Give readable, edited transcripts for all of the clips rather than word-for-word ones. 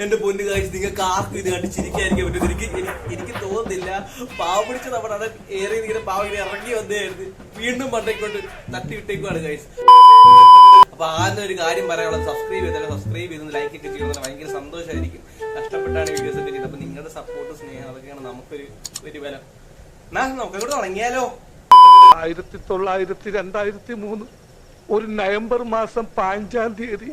എന്റെ പൊന്നു കാഴ്ച നിങ്ങൾക്ക് ആർക്കും ഇത് കണ്ട് ചിരിക്കാതിരിക്കാൻ പറ്റും. എനിക്ക് തോന്നുന്നില്ല. പാവം പിടിച്ച നമ്മുടെ അവിടെ ഏറെ ഇങ്ങനെ പാവം ഇങ്ങനെ ഇറങ്ങി വന്നതായിരുന്നു. വീണ്ടും പണ്ടേക്കൊണ്ട് തട്ടി വിട്ടേക്കുവാണ് കാഴ്ച. അപ്പൊ ആദ്യം ഒരു കാര്യം പറയാനുള്ളത്, സബ്സ്ക്രൈബ് ചെയ്ത് ലൈക്ക് ഒക്കെ ചെയ്യുന്നത് ഭയങ്കര സന്തോഷമായിരിക്കും. കഷ്ടപ്പെട്ടാണ് വീഡിയോസ് ഒക്കെ ചെയ്തത്. അപ്പൊ നിങ്ങളുടെ സപ്പോർട്ട്, സ്നേഹം അതൊക്കെയാണ് നമുക്കൊരു ബലം. നമുക്ക് ഇവിടെ തുടങ്ങിയാലോ? 2003 ഒരു നവംബർ മാസം 5-ാം തീയതി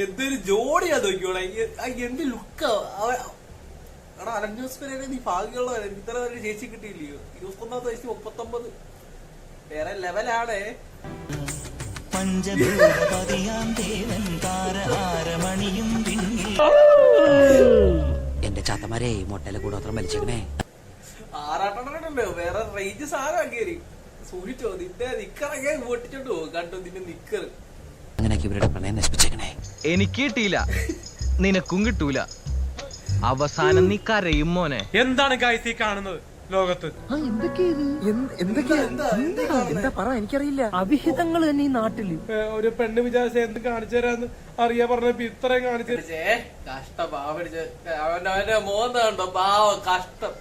എന്തൊരു ജോഡിയാ നോക്കിയോളെ, എന്ത് ലുക്കാ. എടാ അലൻ ജോസ് പെരേര, നീ ഭാഗ്യമുള്ള ഇത്ര ഒരു ചേച്ചി കിട്ടിയില്ലയോ? 21 വയസ്സ് 39, വേറെ ലെവലാണേ. എന്റെ ചാത്തമാരെ മൊട്ടയിലെ കൂടോത്രം വലിച്ചേക്കണേ. ആറാട്ടണ്ടോ വേറെ റേഞ്ച് സാധനം കയറി. സൂക്ഷിച്ചോ, നിന്റെ നിക്കറൊക്കെ പൊട്ടിച്ചോണ്ട് പോകും. കണ്ടോ നിന്റെ നിക്കർ. അങ്ങനെയൊക്കെ ഇവരുടെ പ്രണയം നശിപ്പിച്ചേക്കണേ. എനിക്ക് കിട്ടിയില്ല, നിനക്കും കിട്ടൂല. അവസാനം നീ കരയും മോനെ. എന്താണ് ഗൈസ് ഈ കാണുന്നത് ലോകത്ത്? എന്താ പറ, എനിക്കറിയില്ല. അവിഹിതങ്ങൾ തന്നെ ഈ നാട്ടില്. ഒരു പെണ്ണ് വിചാരിച്ച എന്ത് കാണിച്ചു തരാന്ന് അറിയാ പറഞ്ഞപ്പോ ഇത്രയും കാണിച്ചു. കഷ്ടം പാവടിച്ച് അവന്റെ മോന്ത കണ്ടോ, പാവം കഷ്ടം.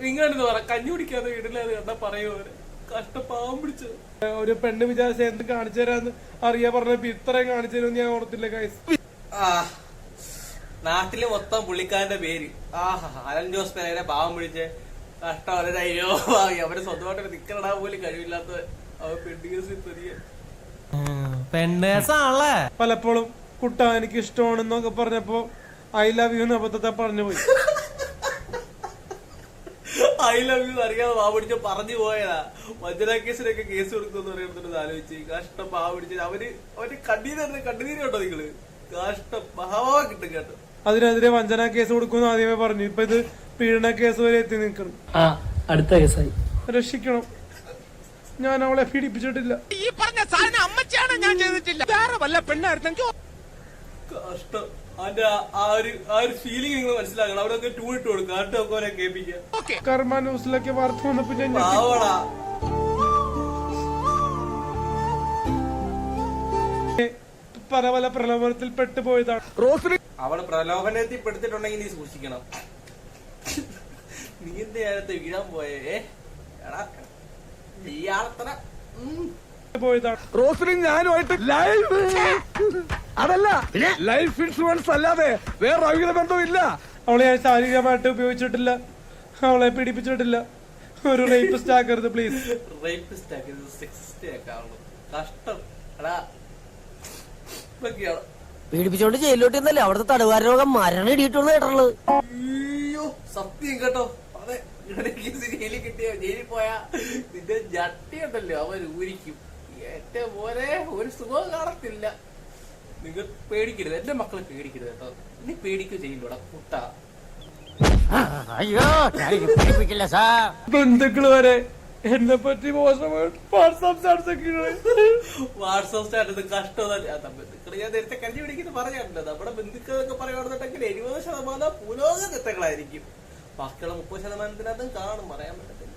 ഇങ്ങോട്ട് പറ, കഞ്ഞി കുടിക്കാതെ വീടില്ലാതെ കണ്ടാ പറയോ കഷ്ടം പാവം പിടിച്ചത്. ഒരു പെണ്ണ് വിചാരിച്ച എന്ത് കാണിച്ചു തരാന്ന് അറിയാ പറഞ്ഞപ്പോ ഇത്രയും കാണിച്ചു തരുമെന്ന് ഞാൻ ഓർത്തില്ല ഗൈസ്. നാട്ടില് മൊത്തം പുള്ളിക്കാരന്റെ പേര് അലൻ ജോസ് പെരേര പാവം പിടിച്ച് കഷ്ടം. അവരോ അവര് സ്വന്തമായിട്ട് നിക്കറിടാൻ പോലും കഴിവില്ലാത്ത അവർ പെണ്ണേഴ്സാണല്ലേ. പലപ്പോഴും കുട്ടാ എനിക്ക് ഇഷ്ടമാണെന്നൊക്കെ പറഞ്ഞപ്പോ ഐ ലവ് യു അബദ്ധത്തെ പറഞ്ഞു പോയി. ഐ ലവ് യു അറിയാതെ പാവ പിടിച്ച പറഞ്ഞു പോയതാ. വഞ്ചന കേസിനൊക്കെ കേസ് കൊടുക്കുമെന്ന് പറയുന്നത് ആലോചിച്ച് കഷ്ടം പാവ പിടിച്ച്. അവര് കണ്ണീര് കേട്ടോ നിങ്ങള്. കഷ്ടം മഹാവാ കിട്ടും കേട്ടോ. അതിനെതിരെ വഞ്ചന കേസ് കൊടുക്കുമെന്ന് ആദ്യമേ പറഞ്ഞു. ഇപ്പൊ ഇത് പീഡന കേസ് വരെ എത്തി നിൽക്കണം. അടുത്ത കേസായി. രക്ഷിക്കണം, ഞാൻ അവളെ പീഡിപ്പിച്ചിട്ടില്ല. ഈ പറഞ്ഞ സാധനം അമ്മച്ചാണ്, ഞാൻ ചെയ്തിട്ടില്ല. വേറെ വല്ല പെണ്ണായിരുന്നെങ്കിൽ കഷ്ടം. അതിന്റെ ആ ഒരു ഫീലിംഗ് നിങ്ങൾ മനസ്സിലാക്കണം. അവിടെ ഒക്കെ ടൂൺ ഇട്ട് കൊടുക്കുക, ആട്ടൊക്കെ അവരെ കേൾപ്പിക്കാം. കർമ്മ ന്യൂസിലൊക്കെ വാർത്ത വന്നപ്പോ ഞാൻ പല പല പ്രലോഭനത്തിൽ പെട്ടുപോയതാണ്. അവള് പ്രലോഭനത്തിൽ പെടുത്തിട്ടുണ്ടെങ്കിൽ നീ സൂക്ഷിക്കണം. നീ എന്ത് നേരത്തെ വീഴാൻ പോയേ? ഇയാളത്ര റോസ്ലിൻ ഞാനുമായിട്ട് ലൈവ്, അതല്ല ലൈഫ് ഇൻഷുറൻസ് അല്ലാതെ വേറെ അവിഹിത ബന്ധമില്ല. അവളെ ഞാൻ ശാരീരികമായിട്ട് ഉപയോഗിച്ചിട്ടില്ല, അവളെ പീഡിപ്പിച്ചിട്ടില്ല. ഒരു റേപ്പിസ്റ്റ് ആക്കരുത് പ്ലീസ്. റേപ്പിസ്റ്റ് ആക്കരുത്, സെക്സിസ്റ്റ് ആക്കാവുള്ളൂ. കഷ്ടം. എടാ പീഡിപ്പിച്ചോണ്ട് ജയിലിലോട്ട് ഇന്നല്ലേ അവിടുത്തെ തടവുകാര രോഗം മരണം ഇടിയിട്ടുള്ള കേട്ടുള്ളത്. അയ്യോ സത്യം കേട്ടോ. അതെ, ജയിലിൽ കിട്ടിയ ജയിലിൽ പോയാ നിന്റെ ജട്ടി ഉണ്ടല്ലോ അവൻ ഊരിക്കും. ഏറ്റവും പോലെ ഒരു സുഖം കാണത്തില്ല. നിങ്ങൾ പേടിക്കരുത്, എന്റെ മക്കളെ പേടിക്കരുത് കേട്ടോ. നീ പേടിക്കുക ചെയ്യില്ലൂടാ കുട്ട. പേടിപ്പിക്കില്ല സാർ. ബന്ധുക്കള് വരെ എന്നെ പറ്റി മോശമായിട്ട് വാട്സാപ്പ് സ്റ്റാറ്റസ് കഷ്ടമല്ല. ബന്ധുക്കള് ഞാൻ നേരത്തെ കഞ്ഞി പിടിക്കുന്ന പറഞ്ഞിട്ടുണ്ട്. നമ്മുടെ ബന്ധുക്കളൊക്കെ പറയുകയാണെന്നുണ്ടെങ്കിൽ 70% പുരോഗതികളായിരിക്കും. ബാക്കിയുള്ള 30% കാണും, പറയാൻ പറ്റത്തില്ല.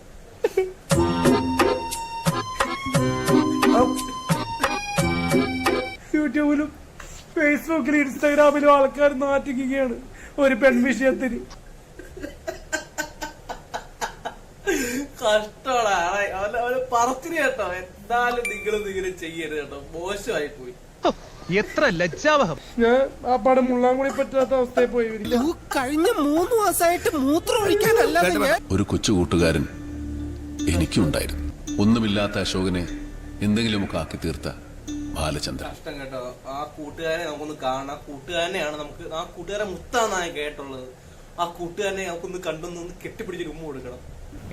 യൂട്യൂബിലും ഫേസ്ബുക്കിലും ഇൻസ്റ്റാഗ്രാമിലും ആൾക്കാർ നാറ്റിക്കുകയാണ് ഒരു പെൺവിഷയത്തിന്. കഷ്ടമാണ് അവന് പറച്ചിന് കേട്ടോ. എന്തായാലും നിങ്ങളിങ്ങനെ ചെയ്യരുത് കേട്ടോ, മോശമായി പോയി. എത്ര ലജ്ജാവഹം. ഞാൻ ആ പടം മുള്ളാൻ കൂടി പറ്റാത്ത അവസ്ഥയിൽ പോയി. കഴിഞ്ഞ 3 മാസമായിട്ട് മൂത്രം ഒഴിക്കാനല്ല. ഒരു കൊച്ചു കൂട്ടുകാരൻ എനിക്കുണ്ടായിരുന്നു. ഒന്നുമില്ലാത്ത അശോകനെ എന്തെങ്കിലുമൊക്കെ ആക്കി തീർത്ത ബാലചന്ദ്രൻ. കഷ്ടം കേട്ടോ. ആ കൂട്ടുകാരെ നമുക്കൊന്ന് കാണാം. കൂട്ടുകാരനെയാണ് നമുക്ക്, ആ കൂട്ടുകാരെ മുത്താന്നാണ് കേട്ടുള്ളത്. ആ കൂട്ടുകാരനെ നമുക്കൊന്ന് കണ്ടൊന്ന് കെട്ടിപ്പിടിച്ച് ഉമ്മ കൊടുക്കണം.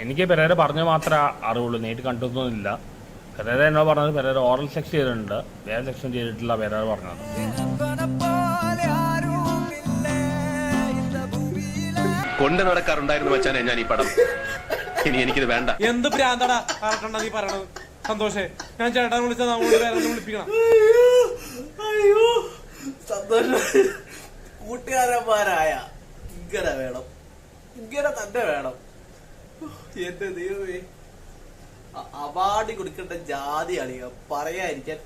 എനിക്ക് പെരേര പറഞ്ഞ മാത്രമേ അറിവുള്ളൂ, നേരിട്ട് കണ്ടൊന്നുമില്ല. പെരേര എന്നോട് പറഞ്ഞത് പെരേര ഓറൽ സെക്സ് ചെയ്തിട്ടുണ്ട്, വേറെ സെക്ഷൻ ചെയ്തിട്ടില്ല പെരേര പറഞ്ഞത്. കൊണ്ട് നടക്കാറുണ്ടായിരുന്നു മച്ചാനെ ഞാൻ ഈ പടം. ഇനി എനിക്കിത് വേണ്ട. എന്ത് ഭ്രാന്തടാ ആർക്കണ്ട നീ പറയണത്? സന്തോഷേ, ഞാൻ ചേട്ടനെ വിളിച്ചാൽ നമ്മളോട് വേറെ വിളിപ്പിക്കണം. അയ്യോ സന്തോഷം. കൂട്ടുകാരന്മാരായ ഇങ്ങനെ വേണം, ഇങ്ങനെ തന്നെ വേണം. എന്റെ ദൈവമേ. അവാർഡ് കൊടുക്കേണ്ട ജാതിയാണ് പറയാതിരിക്കാൻ.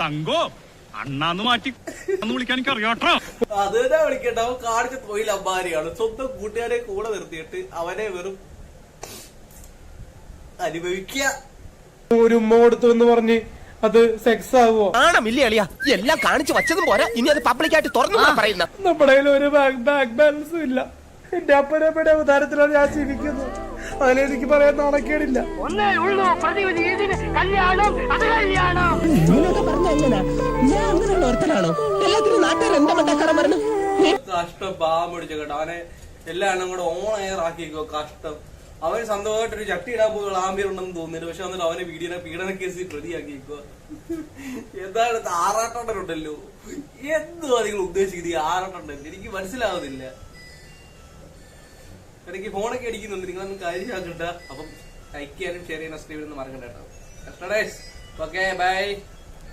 തങ്കോ അണ്ണാന്ന് മാറ്റി വിളിക്കാൻ എനിക്ക് അറിയാട്ടോ. അത് തന്നെ വിളിക്കണ്ട. അവൻ കാണിച്ച തൊഴിൽ അമ്പാരിയാണ്. സ്വന്തം കൂട്ടുകാരെ കൂടെ നിർത്തിയിട്ട് അവനെ വെറും അനുഭവിക്കുക. ഒരു ഉമ്മ കൊടുത്തു എന്ന് പറഞ്ഞ് അത് സെക്സ് ആവുമോ? ആണമില്ലേ അളിയാ എല്ലാം കാണിച്ചു വച്ചതും പോരാ ഇനി അത് പബ്ലിക്കായിട്ട് തുറന്നു പറയുന്ന നമ്മുടെ കയ്യിൽ ഒരു ബാങ്ക് ബാലൻസും ഇല്ല. എന്റെ അപ്പനപ്പയുടെ അവതാരത്തിലാണ് ഞാൻ ജീവിക്കുന്നത്. അതിലെനിക്ക് പറയാൻ നാണക്കേടില്ല. കഷ്ടം പാവം പിടിച്ച കേട്ടോ. അവനെ എല്ലാ എണ്ണം കൂടെ ഓൺ എയർ ആക്കിക്കോ. കഷ്ടം. അവന് സ്വന്തമായിട്ടൊരു ചട്ടി ഇടാൻ പോകുന്ന ആംബിയർ ഉണ്ടെന്ന് തോന്നുന്നില്ല. പക്ഷെ എന്നിട്ട് അവനെ പീഡന കേസിൽ പ്രതിയാക്കിക്കോ. എന്താണ് ആറാട്ടണ്ടല്ലോ? എന്തുവാ നിങ്ങൾ ഉദ്ദേശിക്കുന്നത്? ഈ ആറാട്ടണ്ടൻ എനിക്ക് മനസ്സിലാവുന്നില്ല. എനിക്ക് ഫോണൊക്കെ അടിക്കുന്നുണ്ട്. നിങ്ങളൊന്നും കാര്യമാക്കണ്ട. അപ്പം ലൈക്ക് ചെയ്യാനും ഷെയർ ചെയ്യാനും സബ്സ്ക്രൈബ് ചെയ്യാനും മറക്കണ്ട കേട്ടോ. Okay bye.